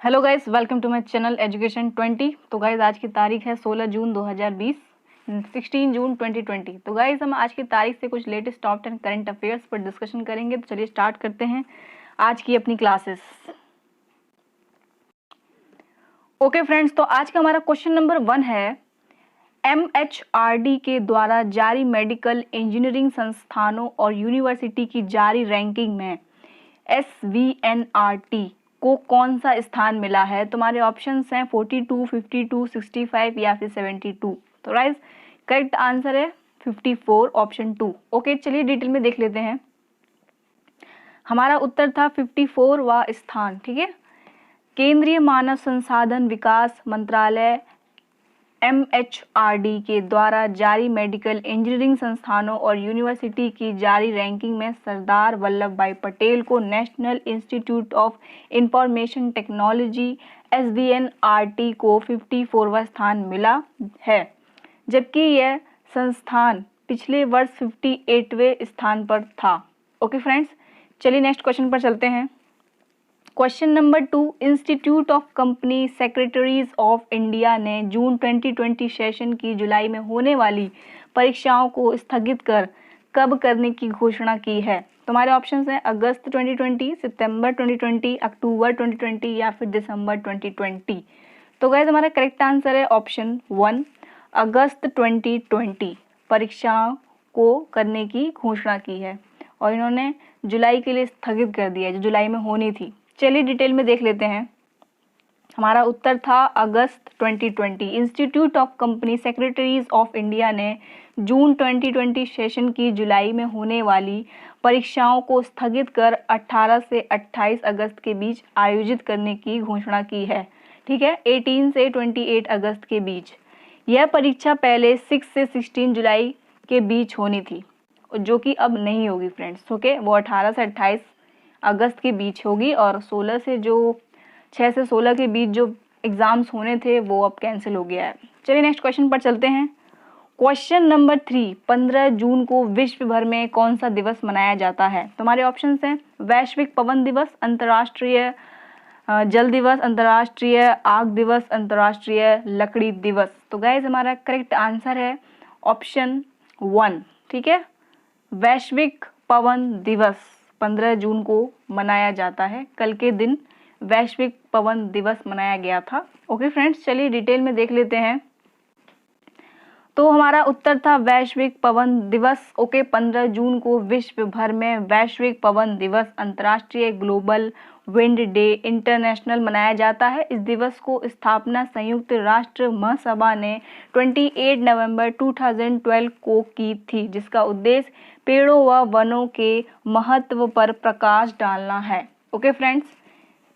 Hello guys, welcome to my channel education 20। तो guys आज की तारीख है 16 जून 2020, 16 जून 2020। तो गाइस हम आज की तारीख से कुछ लेटेस्ट टॉप 10 करंट अफेयर्स पर डिस्कशन करेंगे। तो चलिए स्टार्ट करते हैं आज की अपनी क्लासेस। ओके फ्रेंड्स, तो आज का हमारा क्वेश्चन नंबर 1 है, MHRD के द्वारा जारी मेडिकल इंजीनियरिंग संस्थानों और यूनिवर्सिटी की जारी रैंकिंग में SVNRT को कौन सा स्थान मिला है? तुम्हारे ऑप्शंस हैं 42, 52, 65 या फिर 72। तो राइज करेक्ट आंसर है 54, ऑप्शन 2। ओके, चलिए डिटेल में देख लेते हैं। हमारा उत्तर था 54वां स्थान। ठीक है, केंद्रीय मानव संसाधन विकास मंत्रालय MHRD के द्वारा जारी मेडिकल इंजीनियरिंग संस्थानों और यूनिवर्सिटी की जारी रैंकिंग में सरदार वल्लभ भाई पटेल को national institute of information technology SVNRT को 54वां स्थान मिला है, जबकि यह संस्थान पिछले वर्ष 58वें स्थान पर था। ओके फ्रेंड्स, चलिए नेक्स्ट क्वेश्चन पर चलते हैं। Question number 2, institute of company secretaries of India ने जून 2020 सेशन की जुलाई में होने वाली परीक्षाओं को स्थगित कर कब करने की घोषणा की है? तुम्हारे ऑप्शंस हैं अगस्त 2020, सितंबर 2020, अक्टूबर 2020 या फिर दिसंबर 2020। तो गाइस हमारा करेक्ट आंसर है ऑप्शन 1, अगस्त 2020 परीक्षाओं को करने की घोषणा की है और इन्होंने जुलाई के लिए स्थगित कर दिया, जो जुलाई में होनी थी। चलिए डिटेल में देख लेते हैं। हमारा उत्तर था अगस्त 2020। Institute of company secretaries of India ने जून 2020 सेशन की जुलाई में होने वाली परीक्षाओं को स्थगित कर 18 से 28 अगस्त के बीच आयोजित करने की घोषणा की है। ठीक है, 18 से 28 अगस्त के बीच। यह परीक्षा पहले 6 से 16 जुलाई के बीच होनी थी, जो कि अब नहीं होगी फ्रेंड्स। ओके, वो 18 से 28 अगस्त के बीच होगी और 6 से 16 के बीच जो एग्जाम्स होने थे वो अब कैंसिल हो गया है। चलिए नेक्स्ट क्वेश्चन पर चलते हैं। क्वेश्चन नंबर 3, 15 जून को विश्व भर में कौन सा दिवस मनाया जाता है? तुम्हारे ऑप्शंस हैं वैश्विक पवन दिवस, अंतर्राष्ट्रीय जल दिवस, अंतर्राष्ट्रीय आग दिवस, अंतर्राष्ट्रीय लकड़ी दिवस। तो गाइस हमारा करेक्ट आंसर है ऑप्शन 1। ठीक है, वैश्विक पवन दिवस 15 जून को मनाया जाता है। कल के दिन वैश्विक पवन दिवस मनाया गया था। ओके फ्रेंड्स, चलिए डिटेल में देख लेते हैं। तो हमारा उत्तर था वैश्विक पवन दिवस। ओके, 15 जून को विश्व भर में वैश्विक पवन दिवस, अंतर्राष्ट्रीय ग्लोबल विंड डे इंटरनेशनल मनाया जाता है। इस दिवस को स्थापना संयुक्त राष्ट्र महासभा ने 28 नवंबर 2012 को की थी, जिसका उद्देश्य पेड़ों व वनों के महत्व पर प्रकाश डालना है। ओके फ्रेंड्स,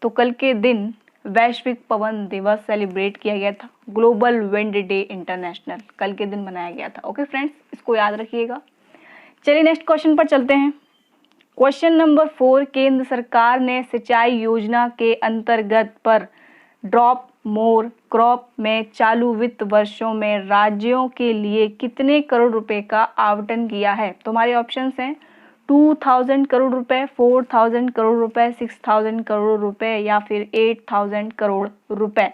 तो कल के दिन वैश्विक पवन दिवस सेलिब्रेट किया गया था। ग्लोबल विंड डे इंटरनेशनल कल के दिन मनाया गया था। ओके फ्रेंड्स, इसको याद रखिएगा। चलिए नेक्स्ट क्वेश्चन पर चलते हैं। क्वेश्चन नंबर 4, केंद्र सरकार ने सिंचाई योजना के अंतर्गत पर ड्रॉप मोर क्रॉप में चालू वित्त वर्षों में राज्यों के लिए कितने करोड़ रुपए का आवंटन किया है? तुम्हारे ऑप्शंस हैं 2000 करोड़ रुपए, 4000 करोड़ रुपए, 6000 करोड़ रुपए या फिर 8000 करोड़ रुपए।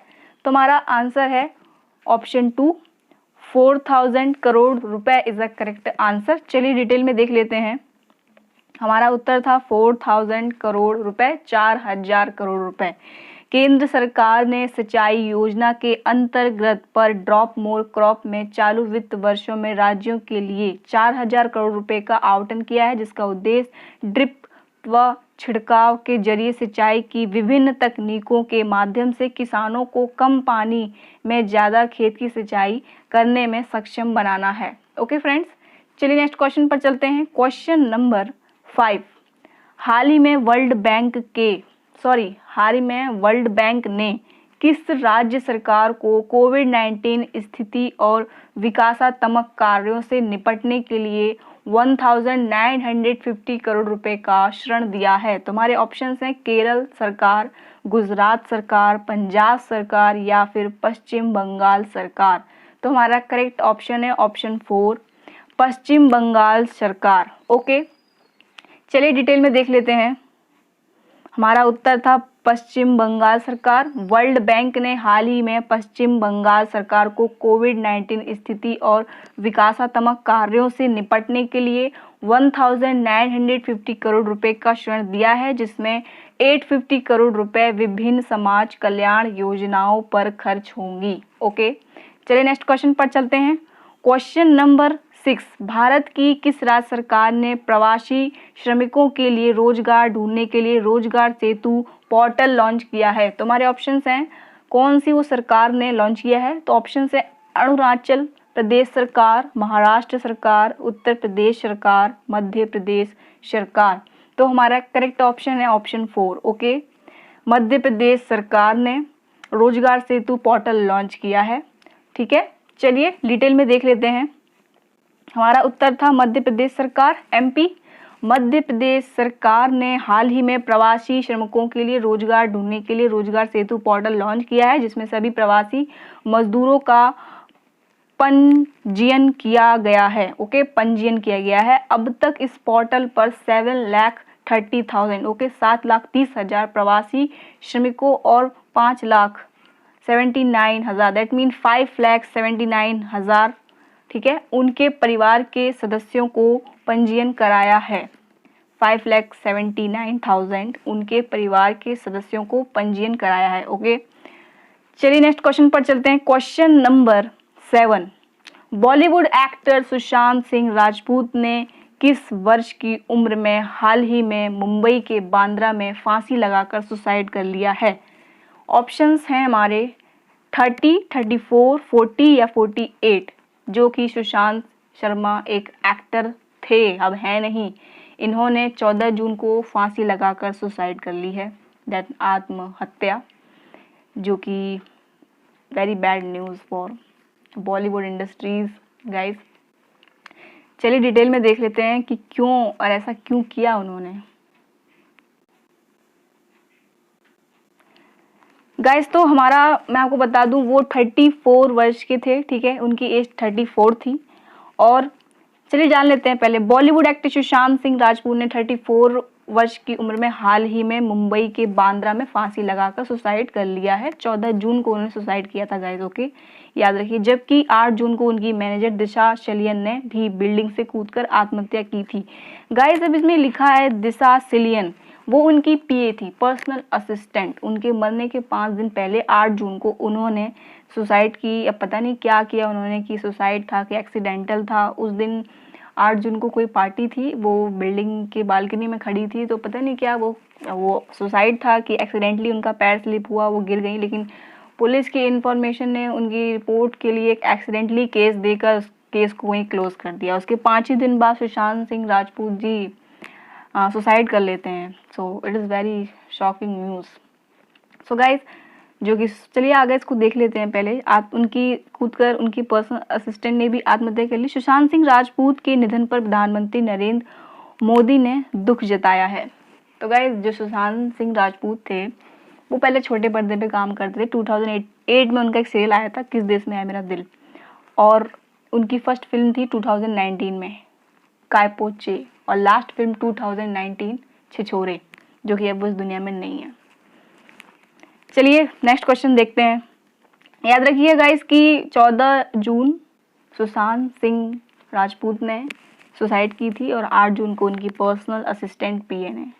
तुम्हारा आंसर है ऑप्शन 2, 4000 करोड़ रुपए इज द करेक्ट आंसर। चलिए डिटेल में देख लेते हैं। हमारा उत्तर था 4000 करोड़ रुपए, 4000 करोड़ रुपए। केंद्र सरकार ने सिंचाई योजना के अंतर्गत पर ड्रॉप मोर क्रॉप में चालू वित्त वर्षों में राज्यों के लिए 4000 करोड़ रुपए का आवंटन किया है, जिसका उद्देश्य ड्रिप व छिड़काव के जरिए सिंचाई की विभिन्न तकनीकों के माध्यम से किसानों को कम पानी में ज़्यादा खेत की सिंचाई करने में सक्षम बनाना है। ओके फ्रेंड्स, चलिए नेक्स्ट क्वेश्चन पर चलते हैं। क्वेश्चन नंबर 5, हाल ही में वर्ल्ड बैंक ने किस राज्य सरकार को कोविड-19 स्थिति और विकासात्मक कार्यों से निपटने के लिए 1950 करोड़ रुपए का ऋण दिया है? तुम्हारे ऑप्शंस हैं केरल सरकार, गुजरात सरकार, पंजाब सरकार या फिर पश्चिम बंगाल सरकार। तो हमारा करेक्ट ऑप्शन है ऑप्शन 4, पश्चिम बंगाल सरकार। ओके, चलिए डिटेल में देख लेते हैं। हमारा उत्तर था पश्चिम बंगाल सरकार। वर्ल्ड बैंक ने हाल ही में पश्चिम बंगाल सरकार को कोविड-19 स्थिति और विकासात्मक कार्यों से निपटने के लिए 1950 करोड़ रुपए का ऋण दिया है, जिसमें 850 करोड़ रुपए विभिन्न समाज कल्याण योजनाओं पर खर्च होंगी। ओके, चलिए नेक्स्ट क्वेश्चन पर चलते हैं। क्वेश्चन नंबर 6, भारत की किस राज्य सरकार ने प्रवासी श्रमिकों के लिए रोजगार ढूंढने के लिए रोजगार सेतु पोर्टल लॉन्च किया है? तो हमारे ऑप्शंस हैं, कौन सी वो सरकार ने लॉन्च किया है? तो ऑप्शन है अरुणाचल प्रदेश सरकार, महाराष्ट्र सरकार, उत्तर प्रदेश सरकार, मध्य प्रदेश सरकार। तो हमारा करेक्ट ऑप्शन है ऑप्शन 4। ओके, मध्य प्रदेश सरकार ने रोजगार सेतु पोर्टल लॉन्च किया है। ठीक है, चलिए डिटेल में देख लेते हैं। हमारा उत्तर था मध्य प्रदेश सरकार, एमपी। मध्य प्रदेश सरकार ने हाल ही में प्रवासी श्रमिकों के लिए रोजगार ढूंढने के लिए रोजगार सेतु पोर्टल लॉन्च किया है, जिसमें सभी प्रवासी मजदूरों का पंजीयन किया गया है। ओके, पंजीयन किया गया है। अब तक इस पोर्टल पर 7,30,000 ओके 7,30,000 प्रवासी श्रमिकों और 5,79,000 दैट मीन 5,79,000 ठीक है, उनके परिवार के सदस्यों को पंजीयन कराया है। 5,79,000 उनके परिवार के सदस्यों को पंजीयन कराया है। ओके, चलिए नेक्स्ट क्वेश्चन पर चलते हैं। Question number 7, Bollywood actor Sushant Singh Rajput ने किस वर्ष की उम्र में हाल ही में मुंबई के बांद्रा में फांसी लगाकर सुसाइड कर लिया है? ऑप्शंस हैं हमारे 30, 34, 40 या 48, जो कि सुशांत शर्मा एक एक्टर थे, अब है नहीं। इन्होंने 14 जून को फांसी लगाकर सुसाइड कर ली है, दैट आत्महत्या, जो कि very bad news for Bollywood industries guys. चलिए डिटेल में देख लेते हैं कि क्यों और ऐसा क्यों किया उन्होंने। गाइस तो हमारा मैं आपको बता दूं, वो 34 वर्ष के थे। ठीक है, उनकी एज 34 थी। और चलिए जान लेते हैं पहले, बॉलीवुड एक्टर सुशांत सिंह राजपूत ने 34 वर्ष की उम्र में हाल ही में मुंबई के बांद्रा में फांसी लगाकर सुसाइड कर लिया है। 14 जून को उन्होंने सुसाइड किया था गाइस। ओके, याद रखिए। जबकि 8 जून को उनकी मैनेजर दिशा सिलियन ने भी बिल्डिंग से कूदकर आत्महत्या की थी। गाइस अब इसमें लिखा है दिशा सिलियन, वो उनकी पीए थी, पर्सनल असिस्टेंट। उनके मरने के 5 दिन पहले 8 जून को उन्होंने सुसाइड की। अब पता नहीं क्या किया उन्होंने कि सुसाइड था कि एक्सीडेंटल था। उस दिन 8 जून को कोई पार्टी थी, वो बिल्डिंग के बालकनी में खड़ी थी, तो पता नहीं क्या वो सुसाइड था कि एक्सीडेंटली उनका पैर स्लिप हुआ, वो गिर गई। लेकिन पुलिस की इंफॉर्मेशन ने उनकी रिपोर्ट के लिए एक एक्सीडेंटली केस देकर उस केस को वहीं क्लोज कर दिया। उसके 5 ही दिन बाद सुशांत सिंह राजपूत जी सुसाइड कर लेते हैं। So it is very shocking news. So guys जो कि चलिए आगे इसको देख लेते हैं। पहले आप उनकी कूदकर उनकी पर्सनल असिस्टेंट ने भी आत्महत्या कर ली। सुशांत सिंह राजपूत के निधन पर प्रधानमंत्री नरेंद्र मोदी ने दुख जताया है। तो गाइज जो सुशांत सिंह राजपूत थे वो पहले छोटे पर्दे पे काम करते थे। 2008 में उनका एक सीरियल आया था, किस देश में है मेरा दिल, और उनकी फर्स्ट फिल्म थी 2019 में काय पो चे, और लास्ट फिल्म 2019 छिछोरे, जो कि अब उस दुनिया में नहीं है। चलिए नेक्स्ट क्वेश्चन देखते हैं। याद रखिए गाइस कि 14 जून सुशांत सिंह राजपूत ने सुसाइड की थी और 8 जून को उनकी पर्सनल असिस्टेंट पीए ने।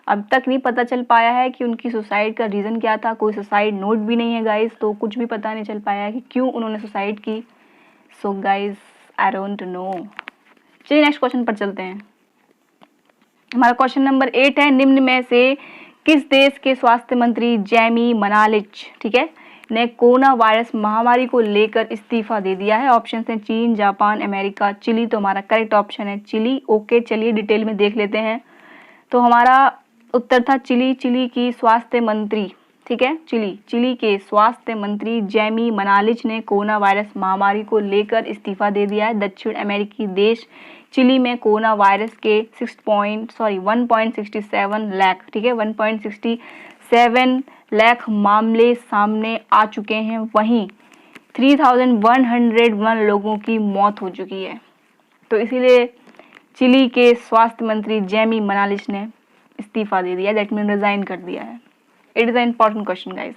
अब तक नहीं पता चल पाया है कि उनकी सुसाइड का रीज़न क्या था। कोई सुसाइड नोट भी नहीं है गाइस, तो कुछ भी पता नहीं चल पाया है कि क्यों उन्होंने सुसाइड की। So guys I don't know. चलिए नेक्स्ट क्वेश्चन पर चलते हैं। हमारा क्वेश्चन नंबर 8 है, निम्न में से किस देश के स्वास्थ्य मंत्री जैमी मनालिच ठीक है ने कोरोना वायरस महामारी को लेकर इस्तीफा दे दिया है? ऑप्शन हैं चीन, जापान, अमेरिका, चिली। तो हमारा करेक्ट ऑप्शन है चिली। ओके, चलिए डिटेल में देख लेते हैं। तो हमारा उत्तर था चिली। चिली की स्वास्थ्य मंत्री ठीक है, चिली के स्वास्थ्य मंत्री जैमी मनालिच ने कोरोना वायरस महामारी को लेकर इस्तीफा दे दिया है। दक्षिण अमेरिकी देश चिली में कोरोना वायरस के 1.67 लाख ठीक है 1.67 लाख मामले सामने आ चुके हैं। वहीं 3,101 लोगों की मौत हो चुकी है। तो इसीलिए चिली के स्वास्थ्य मंत्री जैमी मनालिच ने इस्तीफा दे दिया, दैट मीन रिजाइन कर दिया है। It is a important question guys.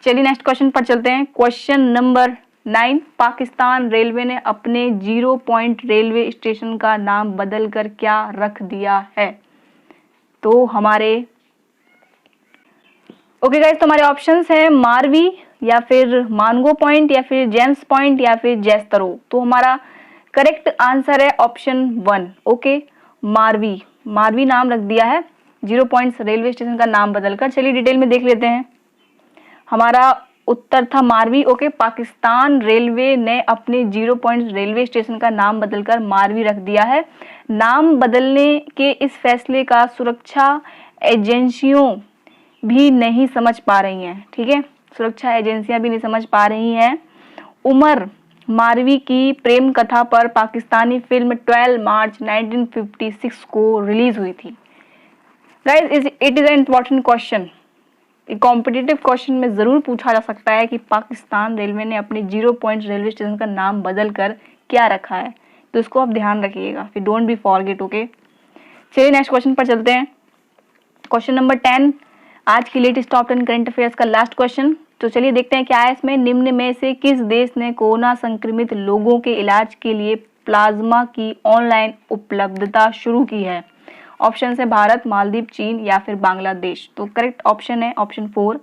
चलिए नेक्स्ट क्वेश्चन पर चलते हैं। क्वेश्चन नंबर 9, पाकिस्तान रेलवे ने अपने 0 पॉइंट रेलवे स्टेशन का नाम बदलकर क्या रख दिया है? तो हमारे ओके गाइस, तो हमारे ऑप्शंस हैं मारवी या फिर मानगो पॉइंट या फिर जेम्स पॉइंट या फिर जैस्तरो। तो हमारा करेक्ट आंसर है ऑप्शन 1। ओके, मारवी नाम रख दिया है 0 पॉइंट्स रेलवे स्टेशन का नाम बदलकर। चलिए डिटेल में देख लेते हैं। हमारा उत्तर था मारवी। ओके, पाकिस्तान रेलवे ने अपने 0 पॉइंट रेलवे स्टेशन का नाम बदलकर मारवी रख दिया है। नाम बदलने के इस फैसले का सुरक्षा एजेंसियों भी नहीं समझ पा रही हैं। ठीक है, सुरक्षा एजेंसियां भी नहीं समझ पा रही हैं। उमर मारवी की प्रेम कथा पर पाकिस्तानी फिल्म 12 मार्च 1956 को रिलीज हुई थी। Guys, it is an important question. Competitive question में जरूर पूछा जा सकता है कि पाकिस्तान रेलवे ने अपने 0 पॉइंट रेलवे स्टेशन का नाम बदलकर क्या रखा है, तो इसको आप ध्यान रखिएगा, फिर डोंट बी फॉरगेट। ओके, चलिए नेक्स्ट क्वेश्चन पर चलते हैं। क्वेश्चन नंबर 10, आज की लेटेस्ट टॉप 10 करंट अफेयर्स का लास्ट क्वेश्चन। तो चलिए देखते हैं क्या है इसमें। निम्न में से किस देश ने कोरोना संक्रमित लोगों के इलाज के लिए प्लाज्मा की ऑनलाइन उपलब्धता शुरू की है? ऑप्शन है भारत, मालदीव, चीन या फिर बांग्लादेश। तो करेक्ट ऑप्शन है ऑप्शन 4,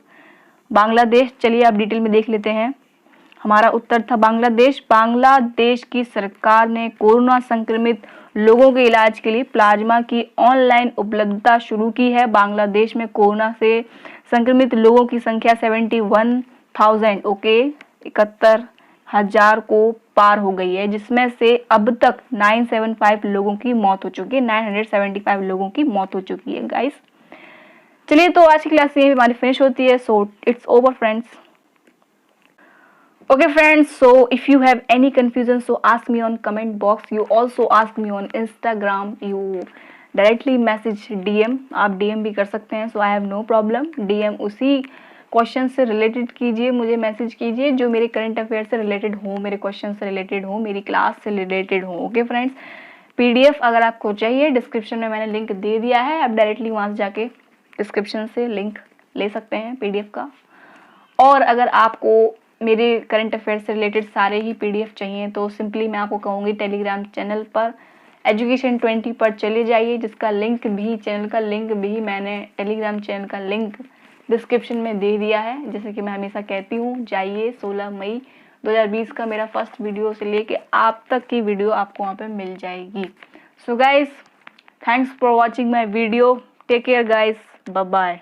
बांग्लादेश। चलिए आप डिटेल में देख लेते हैं। हमारा उत्तर था बांग्लादेश। बांग्लादेश की सरकार ने कोरोना संक्रमित लोगों के इलाज के लिए प्लाज्मा की ऑनलाइन उपलब्धता शुरू की है। बांग्लादेश में कोरोना से संक्रमित लोगों की संख्या 71,000 ओके 71,000 को पार हो गई है, जिसमें से अब तक 975 लोगों की मौत हो चुकी है। 975 लोगों की मौत हो चुकी है गाइस। चलिए तो आज की क्लास ये हमारी फिनिश होती है। So it's over friends. Okay friends, so if you have any confusion, so ask me on comment box. You also ask me on Instagram. You directly message DM. आप DM भी कर सकते हैं. So I have no problem. DM उसी question से related कीजिए, मुझे message कीजिए जो मेरे करंट अफेयर से रिलेटेड हो, मेरे क्वेश्चन से रिलेटेड हो, मेरी क्लास से रिलेटेड हो। ओके फ्रेंड्स, PDF अगर आपको चाहिए डिस्क्रिप्शन में मैंने लिंक दे दिया है, आप डायरेक्टली वहाँ से जाके डिस्क्रिप्शन से लिंक ले सकते हैं PDF का। और अगर आपको मेरे करंट अफेयर से रिलेटेड सारे ही PDF चाहिए तो सिंपली मैं आपको कहूँगी टेलीग्राम चैनल पर एजुकेशन 20 पर चले जाइए, जिसका लिंक भी, चैनल का लिंक भी मैंने टेलीग्राम चैनल का लिंक डिस्क्रिप्शन में दे दिया है। जैसे कि मैं हमेशा कहती हूँ, जाइए। 16 मई 2020 का मेरा फर्स्ट वीडियो से लेके आप तक की वीडियो आपको वहाँ पे मिल जाएगी। सो guys, thanks for watching my video. Take care guys, bye bye.